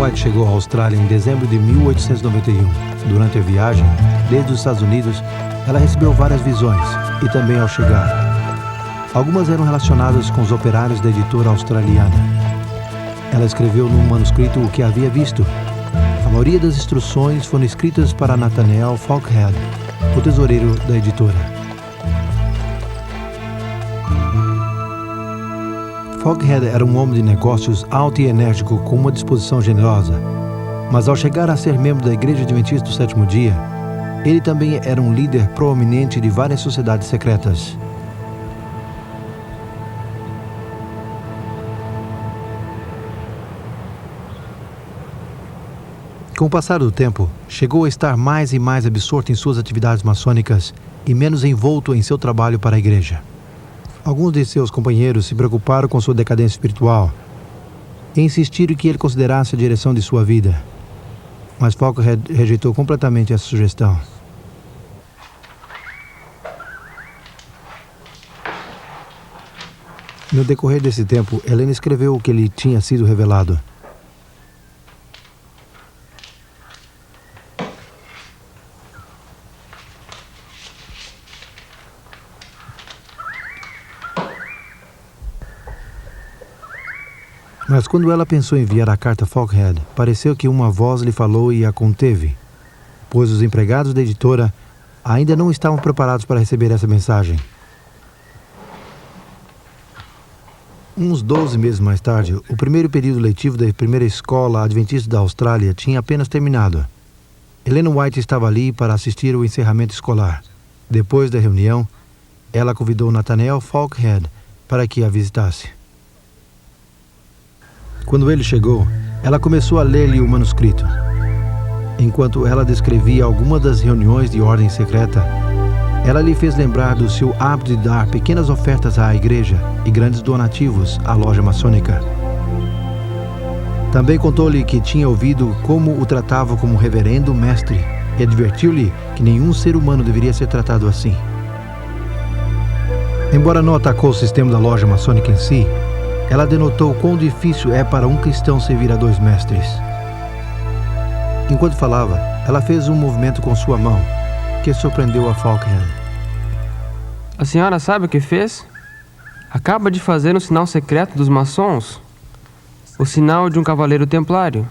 White chegou à Austrália em dezembro de 1891. Durante a viagem, desde os Estados Unidos, ela recebeu várias visões, e também ao chegar. Algumas eram relacionadas com os operários da editora australiana. Ela escreveu num manuscrito o que havia visto. A maioria das instruções foram escritas para Nathaniel Falkhead, o tesoureiro da editora. Falkhead era um homem de negócios alto e enérgico com uma disposição generosa, mas ao chegar a ser membro da Igreja Adventista do Sétimo Dia, ele também era um líder proeminente de várias sociedades secretas. Com o passar do tempo, chegou a estar mais e mais absorto em suas atividades maçônicas e menos envolto em seu trabalho para a igreja. Alguns de seus companheiros se preocuparam com sua decadência espiritual e insistiram que ele considerasse a direção de sua vida. Mas Falkhead rejeitou completamente essa sugestão. No decorrer desse tempo, Helena escreveu o que lhe tinha sido revelado. Mas quando ela pensou em enviar a carta a Falkhead, pareceu que uma voz lhe falou e a conteve, pois os empregados da editora ainda não estavam preparados para receber essa mensagem. Uns 12 meses mais tarde, o primeiro período letivo da primeira escola adventista da Austrália tinha apenas terminado. Helena White estava ali para assistir ao encerramento escolar. Depois da reunião, ela convidou Nathaniel Falkhead para que a visitasse. Quando ele chegou, ela começou a ler-lhe o manuscrito. Enquanto ela descrevia algumas das reuniões de ordem secreta, ela lhe fez lembrar do seu hábito de dar pequenas ofertas à igreja e grandes donativos à loja maçônica. Também contou-lhe que tinha ouvido como o tratava como um reverendo mestre e advertiu-lhe que nenhum ser humano deveria ser tratado assim. Embora não atacou o sistema da loja maçônica em si, ela denotou quão difícil é para um cristão servir a dois mestres. Enquanto falava, ela fez um movimento com sua mão, que surpreendeu a Falkhead. A senhora sabe o que fez? Acaba de fazer um sinal secreto dos maçons. O sinal de um cavaleiro templário.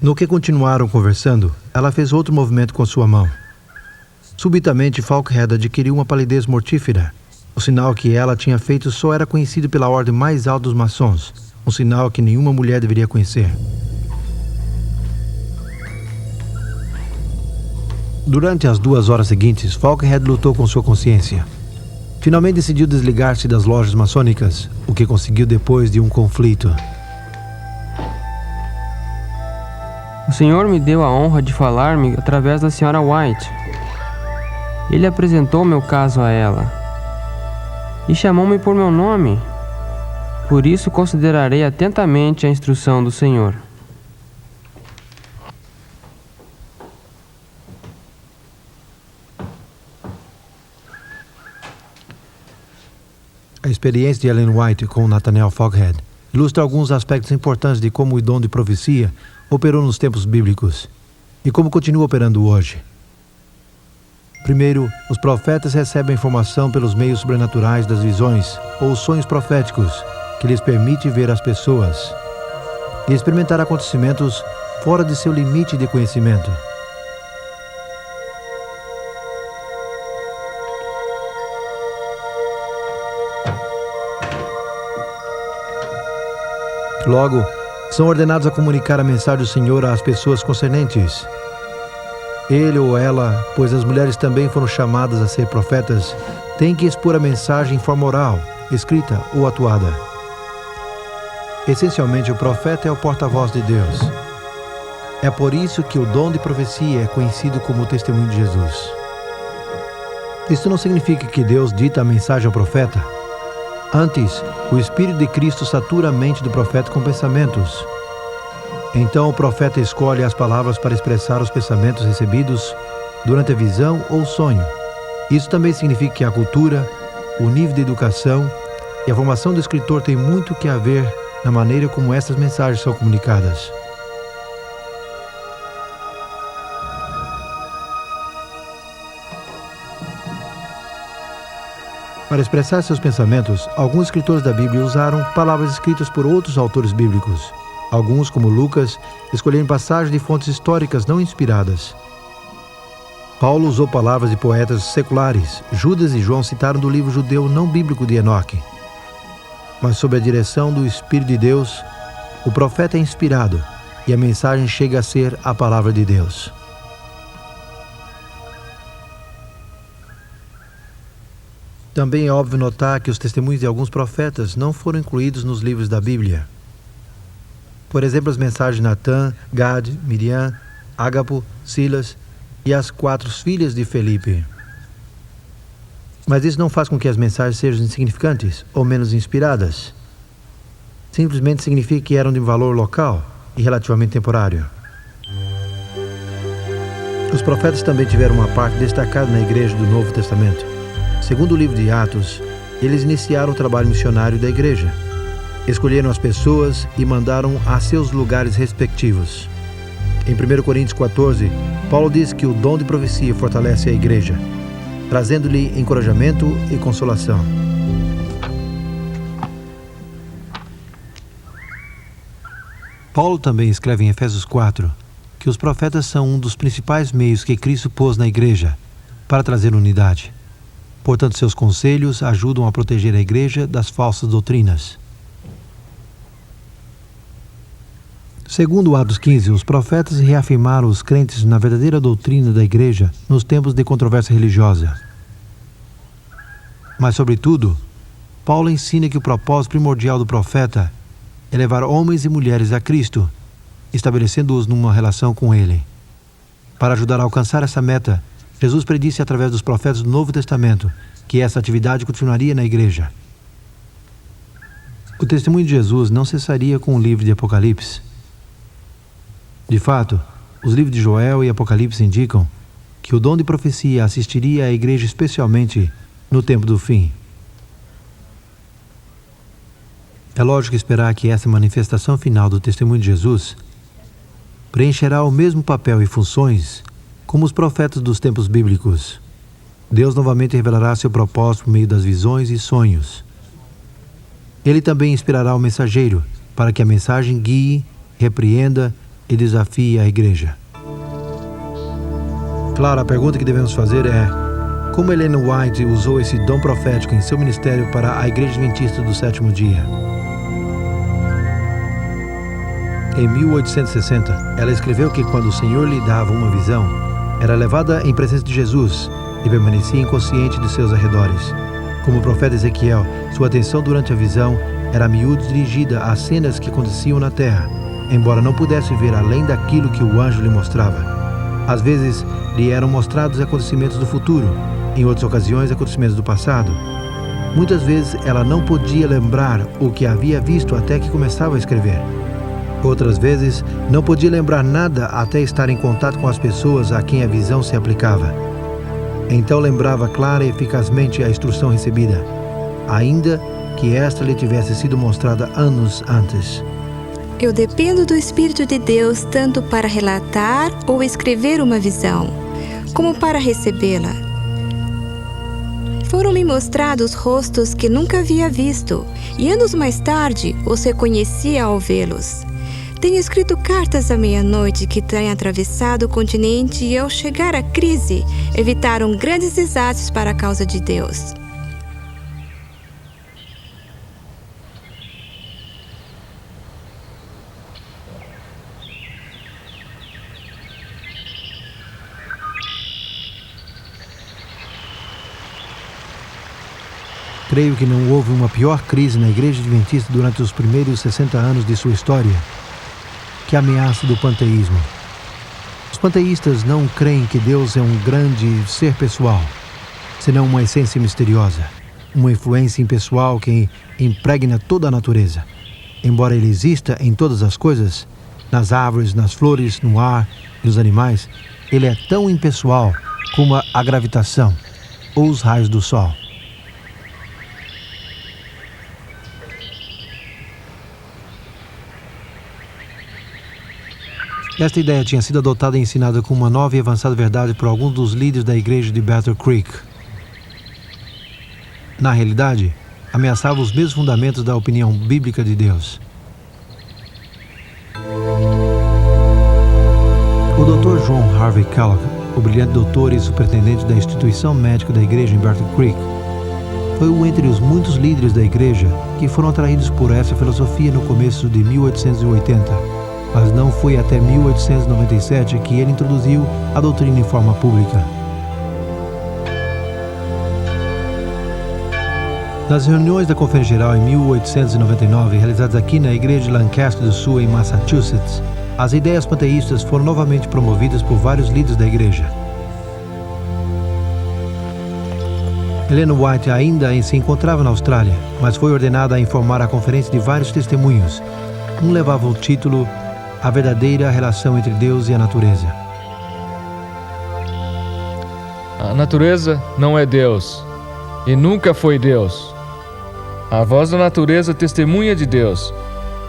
No que continuaram conversando, ela fez outro movimento com sua mão. Subitamente, Falkhead adquiriu uma palidez mortífera. O sinal que ela tinha feito só era conhecido pela ordem mais alta dos maçons, um sinal que nenhuma mulher deveria conhecer. Durante as 2 horas seguintes, Falkhead lutou com sua consciência. Finalmente decidiu desligar-se das lojas maçônicas, o que conseguiu depois de um conflito. O senhor me deu a honra de falar-me através da senhora White. Ele apresentou meu caso a ela e chamou-me por meu nome. Por isso considerarei atentamente a instrução do senhor. A experiência de Ellen White com Nathaniel Falkhead ilustra alguns aspectos importantes de como o dom de profecia operou nos tempos bíblicos e como continua operando hoje. Primeiro, os profetas recebem informação pelos meios sobrenaturais das visões ou sonhos proféticos que lhes permite ver as pessoas e experimentar acontecimentos fora de seu limite de conhecimento. Logo, são ordenados a comunicar a mensagem do Senhor às pessoas concernentes. Ele ou ela, pois as mulheres também foram chamadas a ser profetas, têm que expor a mensagem em forma oral, escrita ou atuada. Essencialmente, o profeta é o porta-voz de Deus. É por isso que o dom de profecia é conhecido como o testemunho de Jesus. Isso não significa que Deus dita a mensagem ao profeta. Antes, o Espírito de Cristo satura a mente do profeta com pensamentos. Então o profeta escolhe as palavras para expressar os pensamentos recebidos durante a visão ou sonho. Isso também significa que a cultura, o nível de educação e a formação do escritor tem muito que ver na maneira como essas mensagens são comunicadas. Para expressar seus pensamentos, alguns escritores da Bíblia usaram palavras escritas por outros autores bíblicos. Alguns, como Lucas, escolheram passagens de fontes históricas não inspiradas. Paulo usou palavras de poetas seculares. Judas e João citaram do livro judeu não bíblico de Enoque. Mas sob a direção do Espírito de Deus, o profeta é inspirado e a mensagem chega a ser a palavra de Deus. Também é óbvio notar que os testemunhos de alguns profetas não foram incluídos nos livros da Bíblia. Por exemplo, as mensagens de Natã, Gad, Miriam, Ágapo, Silas e as 4 filhas de Felipe. Mas isso não faz com que as mensagens sejam insignificantes ou menos inspiradas. Simplesmente significa que eram de valor local e relativamente temporário. Os profetas também tiveram uma parte destacada na igreja do Novo Testamento. Segundo o livro de Atos, eles iniciaram o trabalho missionário da igreja. Escolheram as pessoas e mandaram a seus lugares respectivos. Em 1 Coríntios 14, Paulo diz que o dom de profecia fortalece a igreja, trazendo-lhe encorajamento e consolação. Paulo também escreve em Efésios 4 que os profetas são um dos principais meios que Cristo pôs na igreja para trazer unidade. Portanto, seus conselhos ajudam a proteger a igreja das falsas doutrinas. Segundo Atos 15, os profetas reafirmaram os crentes na verdadeira doutrina da igreja nos tempos de controvérsia religiosa. Mas, sobretudo, Paulo ensina que o propósito primordial do profeta é levar homens e mulheres a Cristo, estabelecendo-os numa relação com Ele. Para ajudar a alcançar essa meta, Jesus predisse através dos profetas do Novo Testamento que essa atividade continuaria na igreja. O testemunho de Jesus não cessaria com o livro de Apocalipse. De fato, os livros de Joel e Apocalipse indicam que o dom de profecia assistiria à igreja especialmente no tempo do fim. É lógico esperar que essa manifestação final do testemunho de Jesus preencherá o mesmo papel e funções como os profetas dos tempos bíblicos. Deus novamente revelará seu propósito por meio das visões e sonhos. Ele também inspirará o mensageiro para que a mensagem guie, repreenda e desafie a igreja. Claro, a pergunta que devemos fazer é: como Ellen White usou esse dom profético em seu ministério para a Igreja Adventista do Sétimo Dia? Em 1860, ela escreveu que quando o Senhor lhe dava uma visão, era levada em presença de Jesus e permanecia inconsciente de seus arredores. Como o profeta Ezequiel, sua atenção durante a visão era a miúdo dirigida às cenas que aconteciam na terra, embora não pudesse ver além daquilo que o anjo lhe mostrava. Às vezes, lhe eram mostrados acontecimentos do futuro, em outras ocasiões, acontecimentos do passado. Muitas vezes, ela não podia lembrar o que havia visto até que começava a escrever. Outras vezes, não podia lembrar nada até estar em contato com as pessoas a quem a visão se aplicava. Então lembrava clara e eficazmente a instrução recebida, ainda que esta lhe tivesse sido mostrada anos antes. Eu dependo do Espírito de Deus tanto para relatar ou escrever uma visão, como para recebê-la. Foram-me mostrados rostos que nunca havia visto, e anos mais tarde os reconhecia ao vê-los. Tenho escrito cartas à meia-noite que têm atravessado o continente e, ao chegar à crise, evitaram grandes desastres para a causa de Deus. Creio que não houve uma pior crise na Igreja Adventista durante os primeiros 60 anos de sua história que a ameaça do panteísmo. Os panteístas não creem que Deus é um grande ser pessoal, senão uma essência misteriosa, uma influência impessoal que impregna toda a natureza. Embora ele exista em todas as coisas, nas árvores, nas flores, no ar e nos animais, ele é tão impessoal como a gravitação ou os raios do sol. Esta ideia tinha sido adotada e ensinada como uma nova e avançada verdade por alguns dos líderes da igreja de Battle Creek. na realidade, ameaçava os mesmos fundamentos da opinião bíblica de Deus. O Dr. John Harvey Kellogg, o brilhante doutor e superintendente da instituição médica da igreja em Battle Creek, foi um entre os muitos líderes da igreja que foram atraídos por essa filosofia no começo de 1880, mas não foi até 1897 que ele introduziu a doutrina em forma pública. Nas reuniões da Conferência Geral em 1899, realizadas aqui na igreja de Lancaster do Sul, em Massachusetts, as ideias panteístas foram novamente promovidas por vários líderes da igreja. Ellen White ainda se encontrava na Austrália, mas foi ordenada a informar a conferência de vários testemunhos. Um levava o título A Verdadeira Relação entre Deus e a Natureza. A natureza não é Deus, e nunca foi Deus. A voz da natureza testemunha de Deus,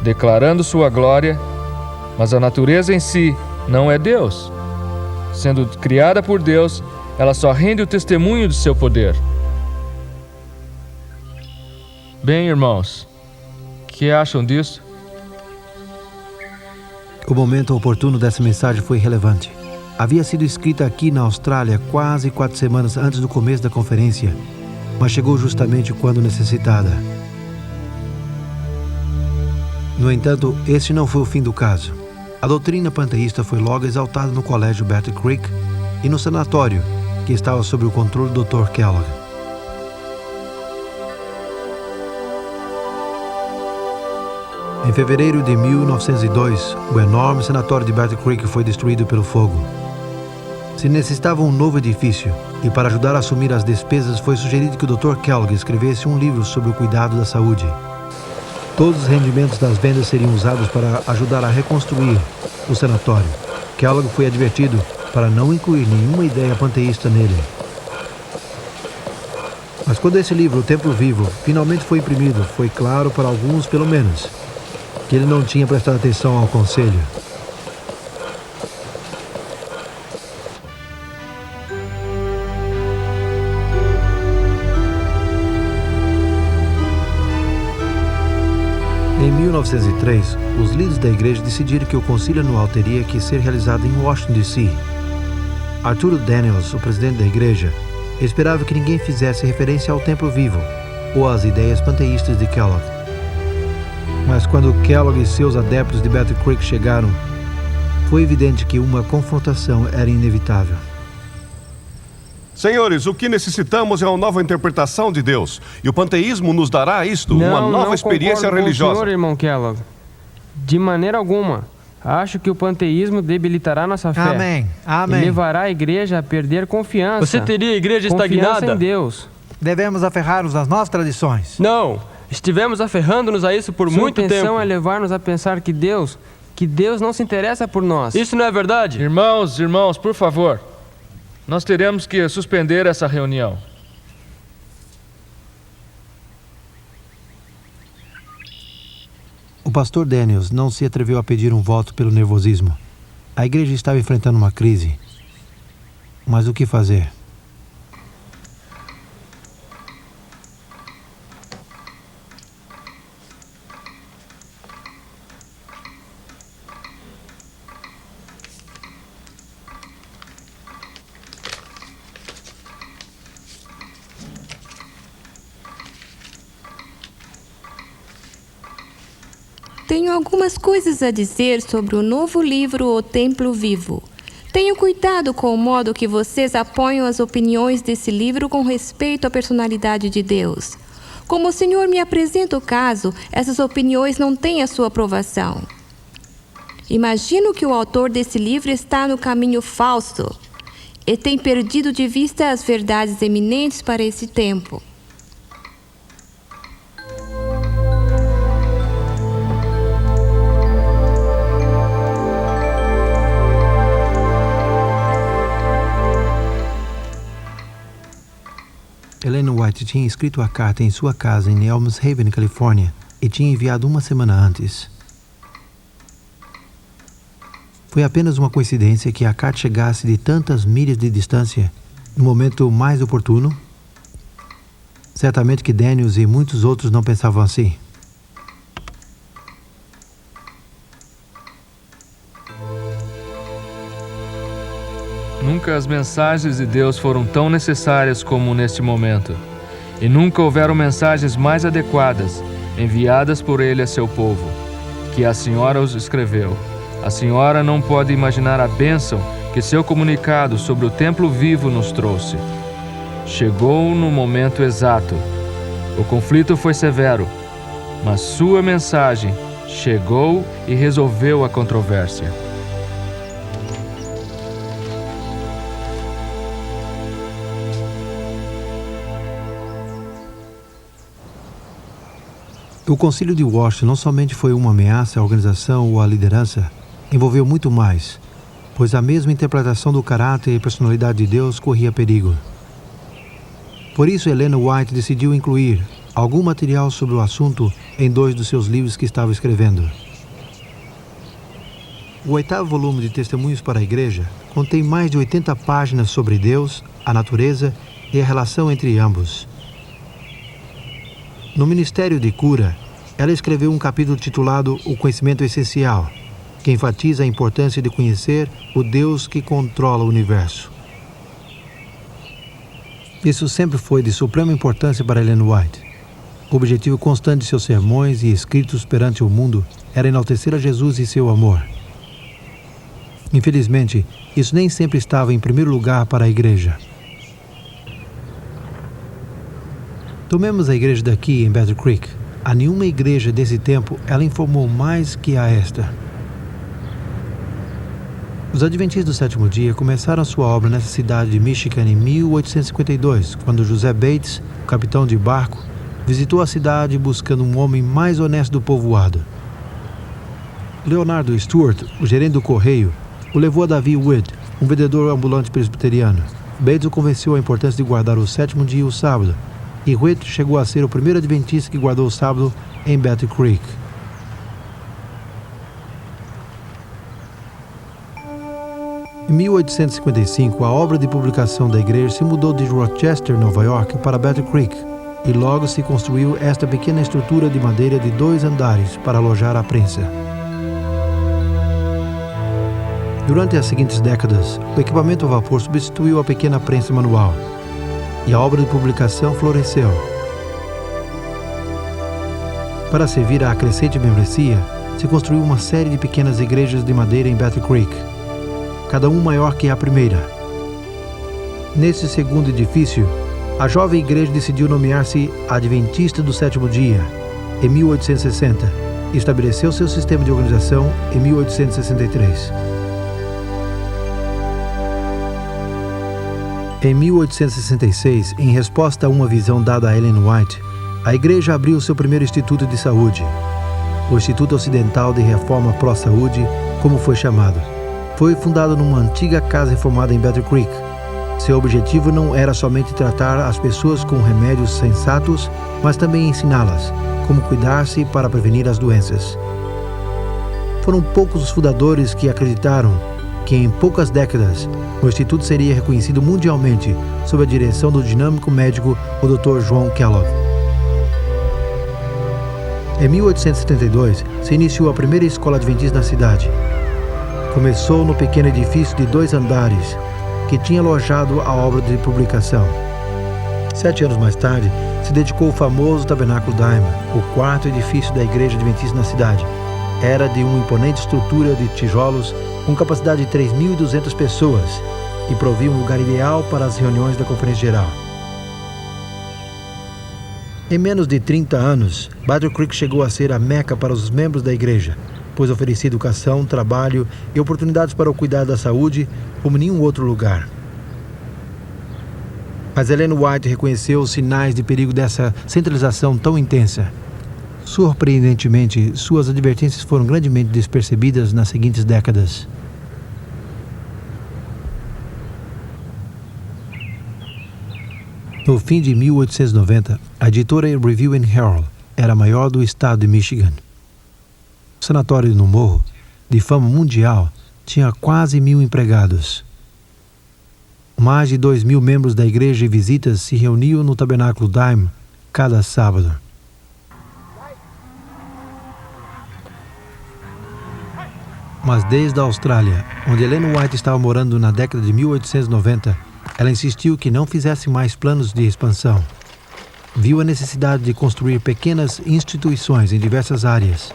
declarando sua glória, mas a natureza em si não é Deus. Sendo criada por Deus, ela só rende o testemunho de seu poder. Bem, irmãos, o que acham disso? O momento oportuno dessa mensagem foi relevante. Havia sido escrita aqui na Austrália quase 4 semanas antes do começo da conferência, mas chegou justamente quando necessitada. No entanto, este não foi o fim do caso. A doutrina panteísta foi logo exaltada no colégio Battle Creek e no sanatório, que estava sob o controle do Dr. Kellogg. Em fevereiro de 1902, o enorme sanatório de Battle Creek foi destruído pelo fogo. Se necessitava um novo edifício, e para ajudar a assumir as despesas foi sugerido que o Dr. Kellogg escrevesse um livro sobre o cuidado da saúde. Todos os rendimentos das vendas seriam usados para ajudar a reconstruir o sanatório. Kellogg foi advertido para não incluir nenhuma ideia panteísta nele. Mas quando esse livro, O Templo Vivo, finalmente foi imprimido, foi claro para alguns, pelo menos, que ele não tinha prestado atenção ao conselho. Em 1903, os líderes da igreja decidiram que o concílio anual teria que ser realizado em Washington, D.C. Arturo Daniels, o presidente da igreja, esperava que ninguém fizesse referência ao Templo Vivo ou às ideias panteístas de Kellogg. Mas quando Kellogg e seus adeptos de Battle Creek chegaram, foi evidente que uma confrontação era inevitável. Senhores, o que necessitamos é uma nova interpretação de Deus. E o panteísmo nos dará isto, uma nova experiência religiosa. Não, senhor, irmão Kellogg. De maneira alguma. Acho que o panteísmo debilitará nossa fé. Amém. Amém. E levará a igreja a perder confiança. Você teria a igreja estagnada? Confiança em Deus. Devemos aferrar-nos às nossas tradições. Não. Estivemos aferrando-nos a isso por muito tempo. Sua intenção é levar-nos a pensar que Deus não se interessa por nós. Isso não é verdade? Irmãos, por favor. Nós teremos que suspender essa reunião. O pastor Daniels não se atreveu a pedir um voto pelo nervosismo. A igreja estava enfrentando uma crise. Mas o que fazer? Tenho algumas coisas a dizer sobre o novo livro O Templo Vivo. Tenho cuidado com o modo que vocês apoiam as opiniões desse livro com respeito à personalidade de Deus. Como o Senhor me apresenta o caso, essas opiniões não têm a sua aprovação. Imagino que o autor desse livro está no caminho falso e tem perdido de vista as verdades eminentes para esse tempo. Ellen White tinha escrito a carta em sua casa em Elms Haven, Califórnia, e tinha enviado uma semana antes. Foi apenas uma coincidência que a carta chegasse de tantas milhas de distância no momento mais oportuno? Certamente que Daniels e muitos outros não pensavam assim. Nunca as mensagens de Deus foram tão necessárias como neste momento. E nunca houveram mensagens mais adequadas, enviadas por Ele a seu povo, que a senhora os escreveu. A senhora não pode imaginar a bênção que seu comunicado sobre o templo vivo nos trouxe. Chegou no momento exato. O conflito foi severo, mas sua mensagem chegou e resolveu a controvérsia. O Concílio de Washington não somente foi uma ameaça à organização ou à liderança, envolveu muito mais, pois a mesma interpretação do caráter e personalidade de Deus corria perigo. Por isso, Ellen White decidiu incluir algum material sobre o assunto em 2 dos seus livros que estava escrevendo. O 8º volume de Testemunhos para a Igreja contém mais de 80 páginas sobre Deus, a natureza e a relação entre ambos. No Ministério de Cura, ela escreveu um capítulo titulado O Conhecimento Essencial, que enfatiza a importância de conhecer o Deus que controla o universo. Isso sempre foi de suprema importância para Ellen White. O objetivo constante de seus sermões e escritos perante o mundo era enaltecer a Jesus e seu amor. Infelizmente, isso nem sempre estava em primeiro lugar para a igreja. Tomemos a igreja daqui em Battle Creek. A nenhuma igreja desse tempo ela informou mais que a esta. Os Adventistas do Sétimo Dia começaram sua obra nessa cidade de Michigan em 1852, quando José Bates, o capitão de barco, visitou a cidade buscando um homem mais honesto do povoado. Leonardo Stewart, o gerente do correio, o levou a Davi Wood, um vendedor ambulante presbiteriano. Bates o convenceu a importância de guardar o sétimo dia e o sábado, e Whit chegou a ser o primeiro adventista que guardou o sábado em Battle Creek. Em 1855, a obra de publicação da igreja se mudou de Rochester, Nova York, para Battle Creek, e logo se construiu esta pequena estrutura de madeira de 2 andares para alojar a prensa. Durante as seguintes décadas, o equipamento a vapor substituiu a pequena prensa manual, e a obra de publicação floresceu. Para servir à crescente membresia, se construiu uma série de pequenas igrejas de madeira em Battle Creek, cada uma maior que a primeira. Nesse segundo edifício, a jovem igreja decidiu nomear-se Adventista do Sétimo Dia, em 1860, e estabeleceu seu sistema de organização em 1863. Em 1866, em resposta a uma visão dada a Ellen White, a igreja abriu seu primeiro instituto de saúde, o Instituto Ocidental de Reforma Pró-Saúde, como foi chamado. Foi fundado numa antiga casa reformada em Battle Creek. Seu objetivo não era somente tratar as pessoas com remédios sensatos, mas também ensiná-las como cuidar-se para prevenir as doenças. Foram poucos os fundadores que acreditaram que em poucas décadas o Instituto seria reconhecido mundialmente sob a direção do dinâmico médico o Dr. João Kellogg. Em 1872, se iniciou a primeira escola adventista na cidade. Começou no pequeno edifício de 2 andares, que tinha alojado a obra de publicação. 7 anos mais tarde, se dedicou ao famoso Tabernáculo Diamond, o 4º edifício da igreja adventista na cidade. Era de uma imponente estrutura de tijolos, com capacidade de 3.200 pessoas, e provia um lugar ideal para as reuniões da Conferência Geral. Em menos de 30 anos, Battle Creek chegou a ser a meca para os membros da igreja, pois oferecia educação, trabalho e oportunidades para o cuidado da saúde como nenhum outro lugar. Mas Ellen White reconheceu os sinais de perigo dessa centralização tão intensa. Surpreendentemente, suas advertências foram grandemente despercebidas nas seguintes décadas. No fim de 1890, a editora Review and Herald era a maior do estado de Michigan. O sanatório no Morro, de fama mundial, tinha quase 1.000 empregados. Mais de 2.000 membros da igreja e visitas se reuniam no Tabernáculo Diamond cada sábado. Mas desde a Austrália, onde Ellen White estava morando na década de 1890, ela insistiu que não fizesse mais planos de expansão. Viu a necessidade de construir pequenas instituições em diversas áreas.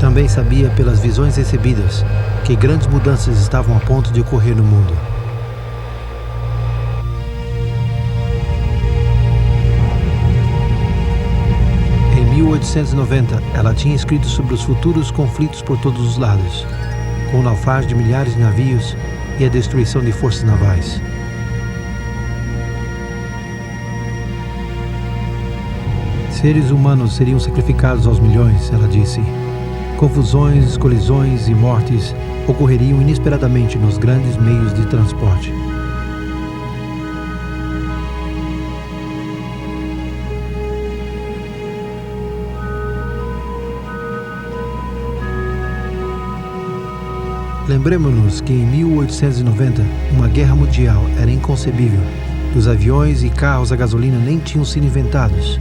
Também sabia pelas visões recebidas que grandes mudanças estavam a ponto de ocorrer no mundo. Em 1890, ela tinha escrito sobre os futuros conflitos por todos os lados, com o naufrágio de milhares de navios e a destruição de forças navais. Seres humanos seriam sacrificados aos milhões, ela disse. Confusões, colisões e mortes ocorreriam inesperadamente nos grandes meios de transporte. Lembremos-nos que em 1890, uma guerra mundial era inconcebível. Os aviões e carros a gasolina nem tinham sido inventados,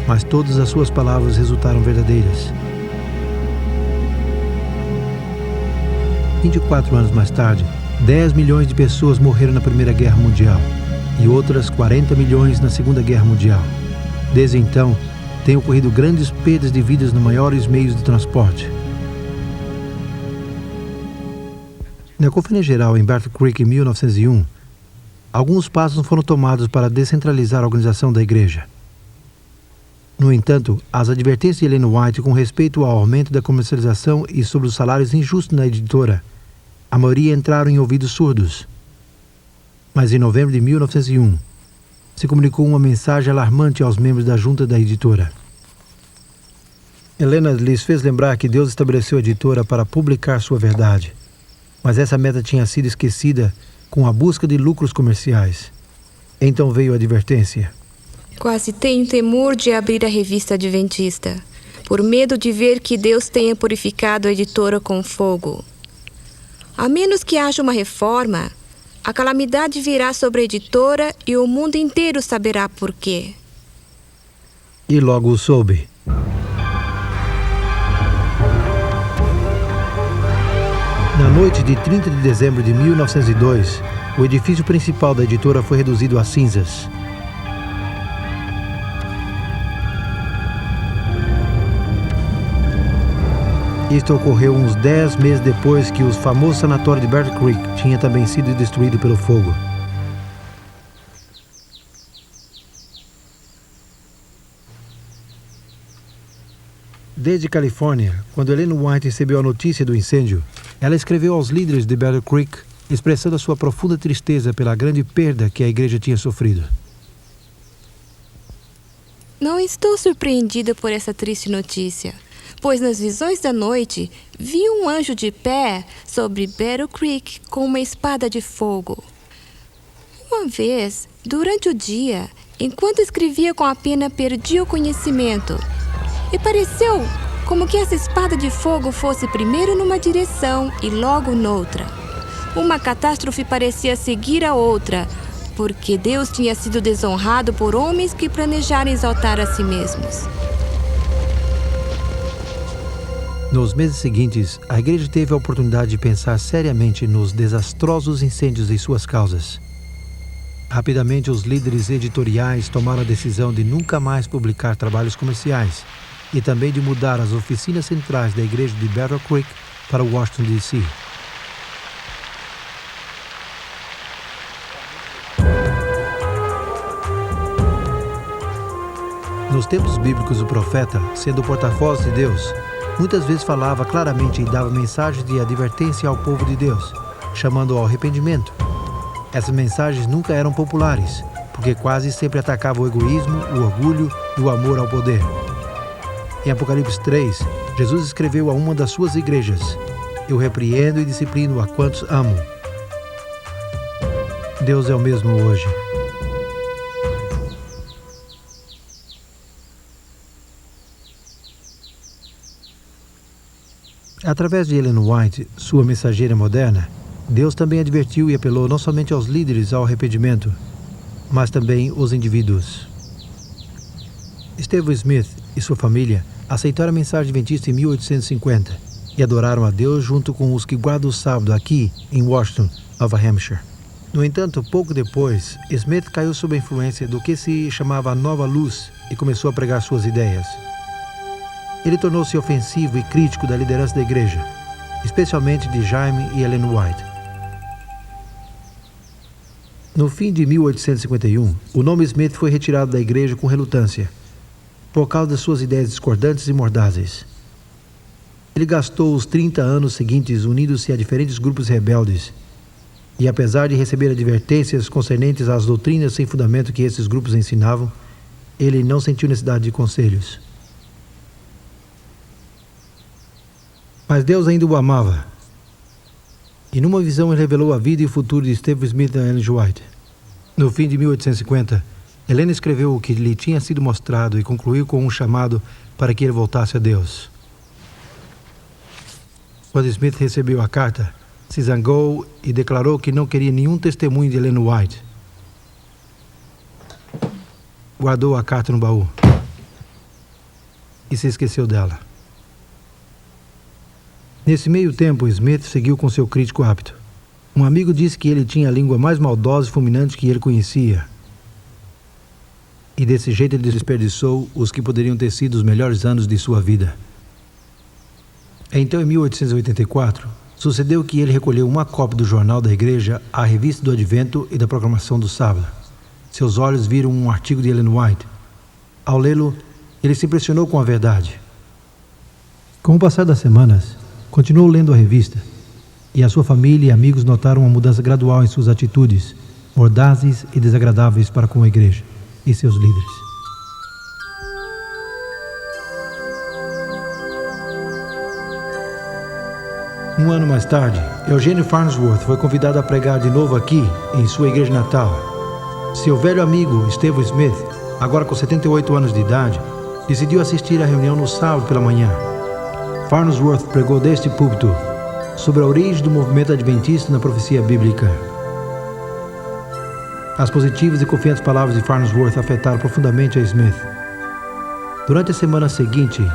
mas todas as suas palavras resultaram verdadeiras. 24 anos mais tarde, 10 milhões de pessoas morreram na Primeira Guerra Mundial e outras 40 milhões na Segunda Guerra Mundial. Desde então, têm ocorrido grandes perdas de vidas nos maiores meios de transporte. Na Conferência Geral em Battle Creek em 1901, alguns passos foram tomados para descentralizar a organização da igreja. No entanto, as advertências de Ellen White com respeito ao aumento da comercialização e sobre os salários injustos na editora, a maioria entraram em ouvidos surdos. Mas em novembro de 1901, se comunicou uma mensagem alarmante aos membros da junta da editora. Helena lhes fez lembrar que Deus estabeleceu a editora para publicar sua verdade, mas essa meta tinha sido esquecida com a busca de lucros comerciais. Então veio a advertência. Quase tenho temor de abrir a revista adventista, por medo de ver que Deus tenha purificado a editora com fogo. A menos que haja uma reforma, a calamidade virá sobre a editora e o mundo inteiro saberá por quê. E logo o soube. Na noite de 30 de dezembro de 1902, o edifício principal da editora foi reduzido a cinzas. Isto ocorreu uns 10 meses depois que o famoso sanatório de Battle Creek tinha também sido destruído pelo fogo. Desde Califórnia, quando Ellen White recebeu a notícia do incêndio, ela escreveu aos líderes de Battle Creek, expressando a sua profunda tristeza pela grande perda que a igreja tinha sofrido. Não estou surpreendida por essa triste notícia, pois nas visões da noite vi um anjo de pé sobre Battle Creek com uma espada de fogo. Uma vez, durante o dia, enquanto escrevia com a pena, perdi o conhecimento. E pareceu como que essa espada de fogo fosse primeiro numa direção e logo noutra. Uma catástrofe parecia seguir a outra, porque Deus tinha sido desonrado por homens que planejaram exaltar a si mesmos. Nos meses seguintes, a igreja teve a oportunidade de pensar seriamente nos desastrosos incêndios e suas causas. Rapidamente, os líderes editoriais tomaram a decisão de nunca mais publicar trabalhos comerciais e também de mudar as oficinas centrais da igreja de Battle Creek para Washington, D.C. Nos tempos bíblicos, o profeta, sendo o porta-voz de Deus, muitas vezes falava claramente e dava mensagens de advertência ao povo de Deus, chamando ao arrependimento. Essas mensagens nunca eram populares, porque quase sempre atacavam o egoísmo, o orgulho e o amor ao poder. Em Apocalipse 3, Jesus escreveu a uma das suas igrejas: Eu repreendo e disciplino a quantos amo. Deus é o mesmo hoje. Através de Ellen White, sua mensageira moderna, Deus também advertiu e apelou não somente aos líderes ao arrependimento, mas também os indivíduos. Stephen Smith e sua família aceitaram a mensagem adventista em 1850 e adoraram a Deus junto com os que guardam o sábado aqui em Washington, Nova Hampshire. No entanto, pouco depois, Smith caiu sob a influência do que se chamava a Nova Luz e começou a pregar suas ideias. Ele tornou-se ofensivo e crítico da liderança da igreja, especialmente de Jaime e Ellen White. No fim de 1851, o nome Smith foi retirado da igreja com relutância, por causa de suas ideias discordantes e mordazes. Ele gastou os 30 anos seguintes unindo-se a diferentes grupos rebeldes, e apesar de receber advertências concernentes às doutrinas sem fundamento que esses grupos ensinavam, ele não sentiu necessidade de conselhos. Mas Deus ainda o amava. E numa visão ele revelou a vida e o futuro de Stephen Smith e Ellen G. White. No fim de 1850, Helena escreveu o que lhe tinha sido mostrado e concluiu com um chamado para que ele voltasse a Deus. Quando Smith recebeu a carta, se zangou e declarou que não queria nenhum testemunho de Ellen White. Guardou a carta no baú e se esqueceu dela. Nesse meio tempo, Smith seguiu com seu crítico hábito. Um amigo disse que ele tinha a língua mais maldosa e fulminante que ele conhecia. E desse jeito ele desperdiçou os que poderiam ter sido os melhores anos de sua vida. Então, em 1884, sucedeu que ele recolheu uma cópia do jornal da igreja, a revista do Advento e da proclamação do sábado. Seus olhos viram um artigo de Ellen White. Ao lê-lo, ele se impressionou com a verdade. Com o passar das semanas, continuou lendo a revista, e a sua família e amigos notaram uma mudança gradual em suas atitudes, mordazes e desagradáveis para com a igreja e seus líderes. Um ano mais tarde, Eugênio Farnsworth foi convidado a pregar de novo aqui, em sua igreja natal. Seu velho amigo, Stephen Smith, agora com 78 anos de idade, decidiu assistir à reunião no sábado pela manhã. Farnsworth pregou deste púlpito sobre a origem do movimento adventista na profecia bíblica. As positivas e confiantes palavras de Farnsworth afetaram profundamente a Smith. Durante a semana seguinte,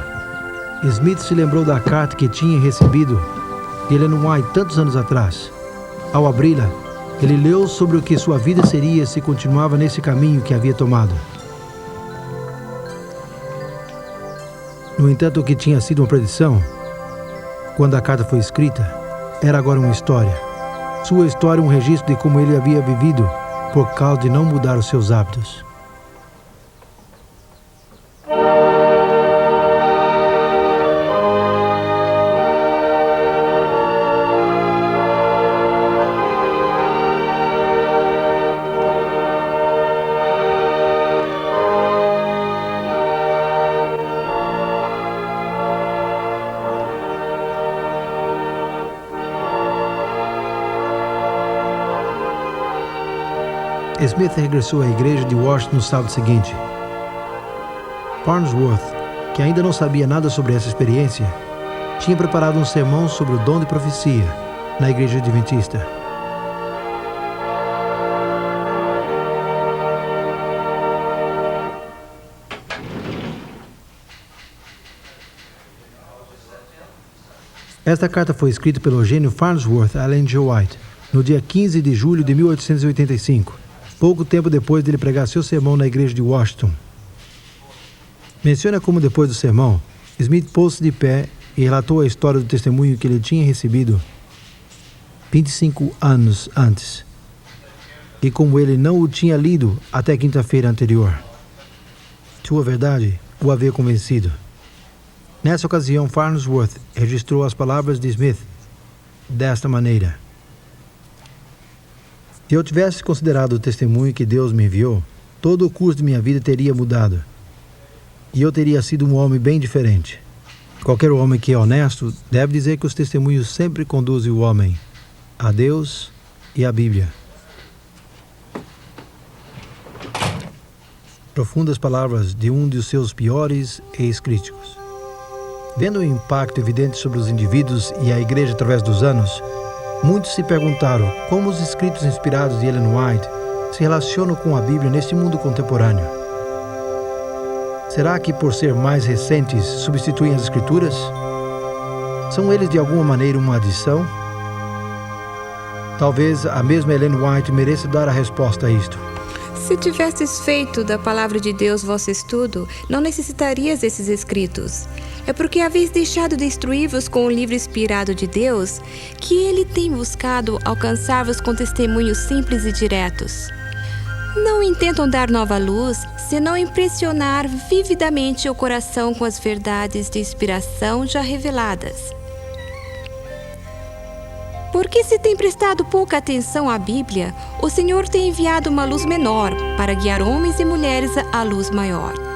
Smith se lembrou da carta que tinha recebido de Ellen White tantos anos atrás. Ao abri-la, ele leu sobre o que sua vida seria se continuava nesse caminho que havia tomado. No entanto, o que tinha sido uma predição, quando a carta foi escrita, era agora uma história. Sua história um registro de como ele havia vivido por causa de não mudar os seus hábitos. Smith regressou à igreja de Washington no sábado seguinte. Farnsworth, que ainda não sabia nada sobre essa experiência, tinha preparado um sermão sobre o dom de profecia na igreja adventista. Esta carta foi escrita pelo Eugênio Farnsworth a Ellen G. White no dia 15 de julho de 1885. Pouco tempo depois dele pregar seu sermão na igreja de Washington. Menciona como depois do sermão, Smith pôs-se de pé e relatou a história do testemunho que ele tinha recebido 25 anos antes, e como ele não o tinha lido até quinta-feira anterior. Sua verdade o havia convencido. Nessa ocasião, Farnsworth registrou as palavras de Smith desta maneira: se eu tivesse considerado o testemunho que Deus me enviou, todo o curso de minha vida teria mudado. E eu teria sido um homem bem diferente. Qualquer homem que é honesto deve dizer que os testemunhos sempre conduzem o homem a Deus e à Bíblia. Profundas palavras de um de seus piores ex-críticos. Vendo o impacto evidente sobre os indivíduos e a igreja através dos anos, muitos se perguntaram como os escritos inspirados de Ellen White se relacionam com a Bíblia neste mundo contemporâneo? Será que, por ser mais recentes, substituem as Escrituras? São eles de alguma maneira uma adição? Talvez a mesma Ellen White mereça dar a resposta a isto. Se tivesses feito da palavra de Deus vosso estudo, não necessitarias desses escritos. É porque haveis deixado de instruir-vos com o livro inspirado de Deus, que ele tem buscado alcançar-vos com testemunhos simples e diretos. Não intentam dar nova luz, senão impressionar vividamente o coração com as verdades de inspiração já reveladas. Porque se tem prestado pouca atenção à Bíblia, o Senhor tem enviado uma luz menor para guiar homens e mulheres à luz maior.